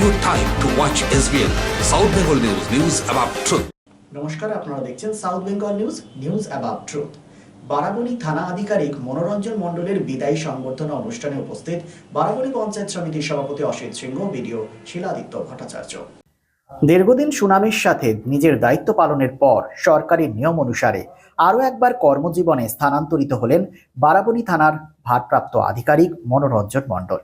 your time to watch SBN South Bengal News, news about truth. নমস্কার, আপনারা দেখছেন south Bengal news, news about truth. Barabani থানা আধিকারিক মনোরঞ্জন মণ্ডলের বিদায়ী সংবর্ধনা অনুষ্ঠানে উপস্থিত বারাবণী পঞ্চায়েত সমিতির সভাপতি অসিত সিংহ, বিডিও শিলাদিত্য ভট্টাচার্য। দীর্ঘদিন সুনামের সাথে নিজের দায়িত্ব পালনের পর সরকারি নিয়ম অনুসারে আরও একবার কর্মজীবনে স্থানান্তরিত হলেন বারাবণী থানার ভারপ্রাপ্ত আধিকারিক মনোরঞ্জন মণ্ডল।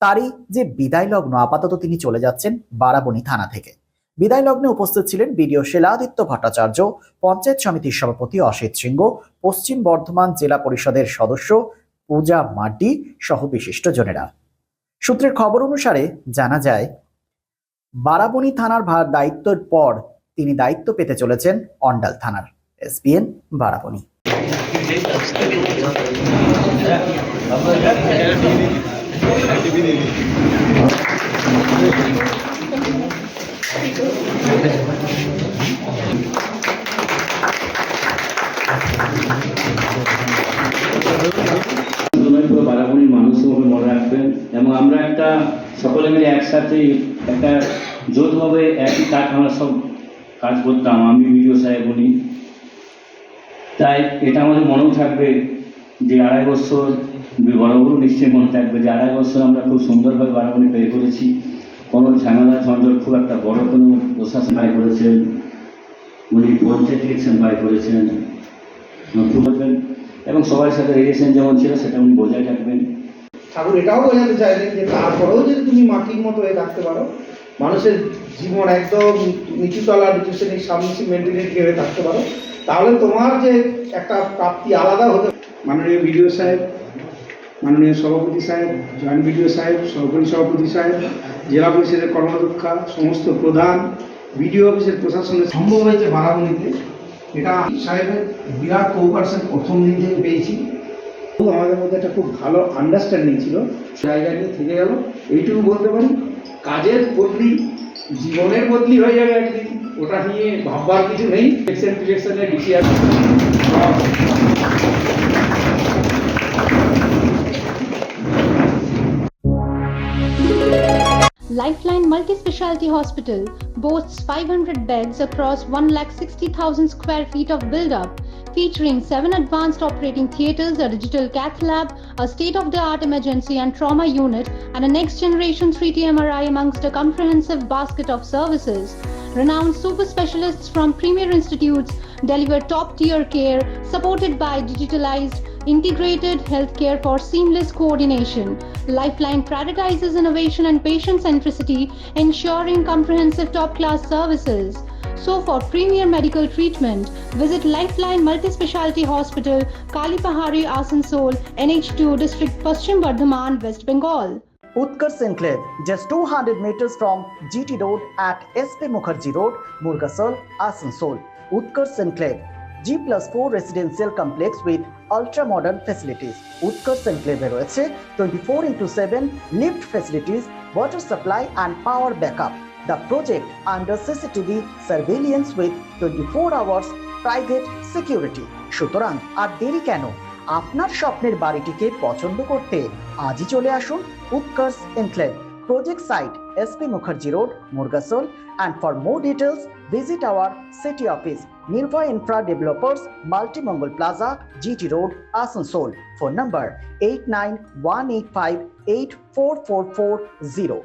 তারই যে বিদায় লগ্ন, আপাতত তিনি চলে যাচ্ছেন বারাবণী থানা থেকে। বিদায় লগ্নে উপস্থিত ছিলেন বিডিও শিলাদিত্য ভট্টাচার্য, পঞ্চায়েত সমিতির সভাপতি অসিত সিংহ, পশ্চিম বর্ধমান জেলা পরিষদের সদস্য পূজা মাড্ডি সহ বিশিষ্টজনেরা। সূত্রের খবর অনুসারে জানা যায়, বারাবণী থানার দায়িত্বের পর তিনি দায়িত্ব পেতে চলেছেন অন্ডাল থানার। SBN বারাবণী। বারাবণীর মানুষ মনে রাখবেন এবং আমরা একটা সকলে মিলে একসাথে একটা যৌথভাবে একই কাজ আমরা সব কাজ করতাম। আমি বিডিও সাহেব উনি, তাই এটা আমাদের মনেও থাকবে যে 2.5 বছর, বড়গুলো নিশ্চয়ই মনে থাকবে যে 2.5 বছর আমরা খুব সুন্দরভাবে বারাবণী পেয়ে করেছি। কোনো ঝামেলা ঝঞ্ঝট, খুব একটা বড় কোনো প্রশাসন ভাই করেছেন, উনি পঞ্চায়েত ইলেকশন ভাই করেছেন এবং সবার সাথে রিলেশন যেমন ছিল সেটা উনি বজায় রাখবেন। ঠাকুর এটাও বোঝাতে চাইলেন যে তারপরেও যদি তুমি মাটির মতো হয়ে থাকতে পারো, মানুষের জীবন একদম নিচুতলা নিচু শ্রেণীর সাবমিসিভ মেন্টালিটি হয়ে থাকতে পারো, তাহলে তোমার যে একটা প্রাপ্তি আলাদা হতে। মাননীয় বিডিও সাহেব, মাননীয় সভাপতি সাহেব, জয়েন্ট বিডিও সাহেব, সহকারী সভাপতি সাহেব, জেলা পরিষদের কর্মাধ্যক্ষা, সমস্ত প্রধান, বিডিও অফিসের প্রশাসনের সম্ভব হয়েছে বারাবণীতে। এটা সাহেবের বিরাট কোঅপারেশন প্রথম দিন থেকে পেয়েছি। আমাদের মধ্যে একটা খুব ভালো আন্ডারস্ট্যান্ডিং ছিল, জায়গাটি থেকে গেল। এইটুকু বলতে পারি, কাজের বদলি জীবনের বদলি হয়ে যাবে একদিন, ওটা নিয়ে ভাববার কিছু নেই। ইলেকশনে DCR Lifeline Multi-Specialty Hospital boasts 500 beds across 160,000 square feet of build-up, featuring 7 advanced operating theatres, a digital cath lab, a state-of-the-art emergency and trauma unit, and a next-generation 3D MRI amongst a comprehensive basket of services. Renowned super specialists from premier institutes deliver top-tier care, supported by digitalized, integrated healthcare for seamless coordination. Lifeline prioritizes innovation and patient centricity, ensuring comprehensive top-class services. So for premier medical treatment, visit Lifeline Multi-Specialty Hospital, Kalipahari, Asansol, NH2 District, Paschim Bardhaman, West Bengal. Utkarsh Enclave, just 200 meters from GT Road at SP Mukherjee Road, Murgasol, Asansol. Utkarsh Enclave, G+4 residential complex with ultra-modern facilities. Utkarsh Enclave রয়েছে 24/7 lift facilities, water supply and power backup. The project under CCTV surveillance with 24 hours private security. সুতরাং আর দেরি কেন? আপনার স্বপ্নের বাড়িটিকে পছন্দ করতে আজই চলে আসুন উৎকর্ষ enclave, project site SP Mukherjee Road, Murgasol, and for more details visit our city office, Nirvay Infra Developers, Multi-Mongol Plaza, GT Road, Asansol. Phone number 8918584440.